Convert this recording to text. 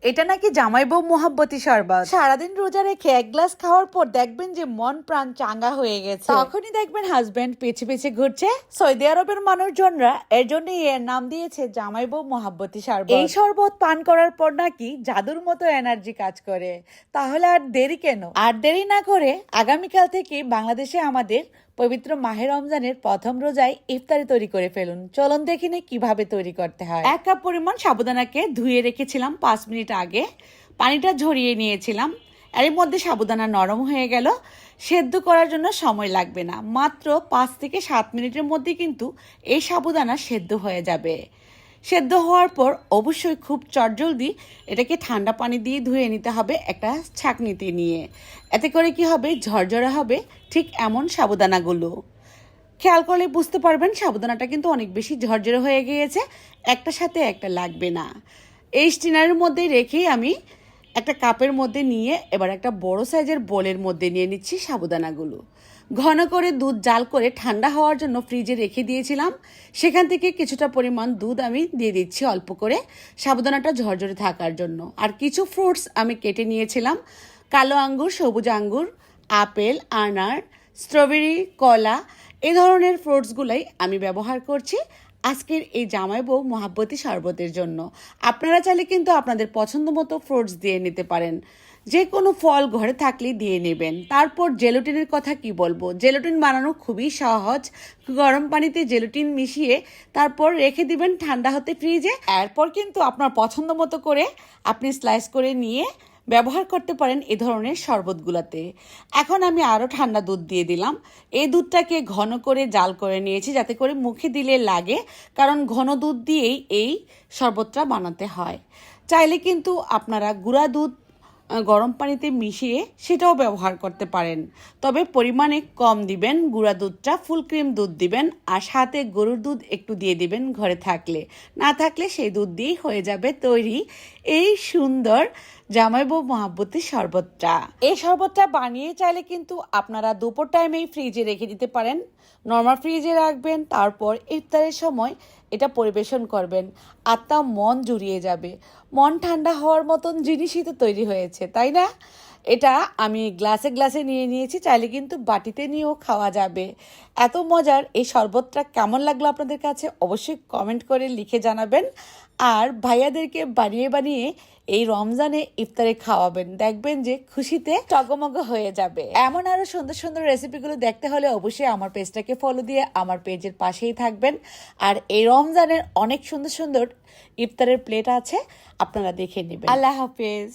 এটা নাকি জামাই বউ মোহাব্বতী শরবত। সারাদিন রোজা রেখে এক গ্লাস খাওয়ার পর দেখবেন যে মন প্রাণ চাঙ্গা হয়ে গেছে, তখনই দেখবেন হাজবেন্ড পিছে পিছে ঘুরছে। সৌদি আরবের মানুষজনরা এর জন্য এর নাম দিয়েছে জামাই বউ মোহাব্বতী শরবত। এই শরবত পান করার পর নাকি জাদুর মতো এনার্জি কাজ করে। তাহলে আর দেরি কেন? আর দেরি না করে আগামীকাল থেকে বাংলাদেশে আমাদের পবিত্র মাহে রমজানের প্রথম রোজায় ইফতারি তৈরি করে ফেলুন। চলুন দেখি নে কিভাবে তৈরি করতে হয়। 1 কাপ পরিমাণ সাবুদানাকে ধুয়ে রেখেছিলাম 5 মিনিট আগে, পানিটা ঝরিয়ে নিয়েছিলাম। এর মধ্যে সাবুদানা নরম হয়ে গেল। সেদ্ধ করার জন্য সময় লাগবে না, মাত্র 5 থেকে 7 মিনিটের মধ্যে কিন্তু এই সাবুদানা সেদ্ধ হয়ে যাবে। সেদ্ধ হওয়ার পর অবশ্যই খুব চটজলদি এটাকে ঠান্ডা পানি দিয়ে ধুয়ে নিতে হবে একটা ছাঁকনিতে নিয়ে। এতে করে কি হবে, ঝরঝরে হবে। ঠিক এমন সাবুদানাগুলো খেয়াল করলে বুঝতে পারবেন সাবুদানাটা কিন্তু অনেক বেশি ঝরঝরে হয়ে গিয়েছে, একটার সাথে একটা লাগবে না। এই স্টিনারের মধ্যে রেখেই আমি একটা কাপের মধ্যে নিয়ে এবার একটা বড় সাইজের বোলের মধ্যে নিয়ে নিচ্ছি সাবুদানাগুলো। ঘন করে দুধ জাল করে ঠান্ডা হওয়ার জন্য ফ্রিজে রেখে দিয়েছিলাম। সেখান থেকে কিছুটা পরিমাণ দুধ আমি দিয়ে দিচ্ছি অল্প করে, সাবুদানাটা ঝরঝরে থাকার জন্য। আর কিছু ফ্রুটস আমি কেটে নিয়েছিলাম, কালো আঙ্গুর, সবুজ আঙ্গুর, আপেল, আনার, স্ট্রবেরি, কলা, এই ধরনের ফ্রুটসগুলাই আমি ব্যবহার করছি আজকের এই জামাই বউ মোহাব্বতী শরবতের জন্য। আপনারা চাইলে কিন্তু আপনাদের পছন্দ মতো ফ্রুটস দিয়ে নিতে পারেন, যে কোনো ফল ঘরে থাকলে দিয়ে নেবেন। তারপর জেলাটিনের কথা কি বলবো, জেলাটিন বানানো খুবই সহজ। গরম পানিতে জেলাটিন মিশিয়ে তারপর রেখে দিবেন ঠান্ডা হতে ফ্রিজে। এরপর কিন্তু আপনার পছন্দ মতো করে আপনি স্লাইস করে নিয়ে ব্যবহার করতে পারেন এই ধরনের শরবতগুলোতে। এখন আমি আরও ঠান্ডা দুধ দিয়ে দিলাম। এই দুধটাকে ঘন করে জাল করে নিয়েছি যাতে করে মুখে দিলে লাগে, কারণ ঘন দুধ দিয়েই এই শরবতটা বানাতে হয়। চাইলে কিন্তু আপনারা গুঁড়া দুধ গরম পানিতে মিশিয়ে সেটাও ব্যবহার করতে পারেন, তবে পরিমাণে কম দিবেন। গুঁড়া দুধটা ফুল ক্রিম দুধ দিবেন, আর সাথে গরুর দুধ একটু দিয়ে দিবেন ঘরে থাকলে। না থাকলে সেই দুধ দিয়েই হয়ে যাবে তৈরি এই সুন্দর জামাই বউ মোহাব্বতী শরবতটা। এই শরবতটা বানিয়ে চাইলে কিন্তু আপনারা দুপুর টাইমেই ফ্রিজে রেখে দিতে পারেন, নর্মাল ফ্রিজে রাখবেন। তারপর ইফতারের সময় এটা পরিবেশন করবেন, আত্মা মন জুড়িয়ে যাবে। মন ঠান্ডা হওয়ার মতন জিনিসই তো তৈরি হয়েছে, তাই না? এটা আমি গ্লাসে গ্লাসে নিয়ে নিয়েছি, চাইলে কিন্তু বাটিতে নিয়েও খাওয়া যাবে। এত মজার এই শরবতটা কেমন লাগলো আপনাদের কাছে অবশ্যই কমেন্ট করে লিখে জানাবেন। আর ভাইয়াদেরকে বানিয়ে বানিয়ে এই রমজানে ইফতারে খাওয়াবেন, দেখবেন যে খুশিতে টগমগ হয়ে যাবে। এমন আরো সুন্দর সুন্দর রেসিপিগুলো দেখতে হলে অবশ্যই আমার পেজটাকে ফলো দিয়ে আমার পেজের পাশেই থাকবেন। আর এই রমজানের অনেক সুন্দর সুন্দর ইফতারের প্লেট আছে, আপনারা দেখে নেবেন। আল্লাহ হাফেজ।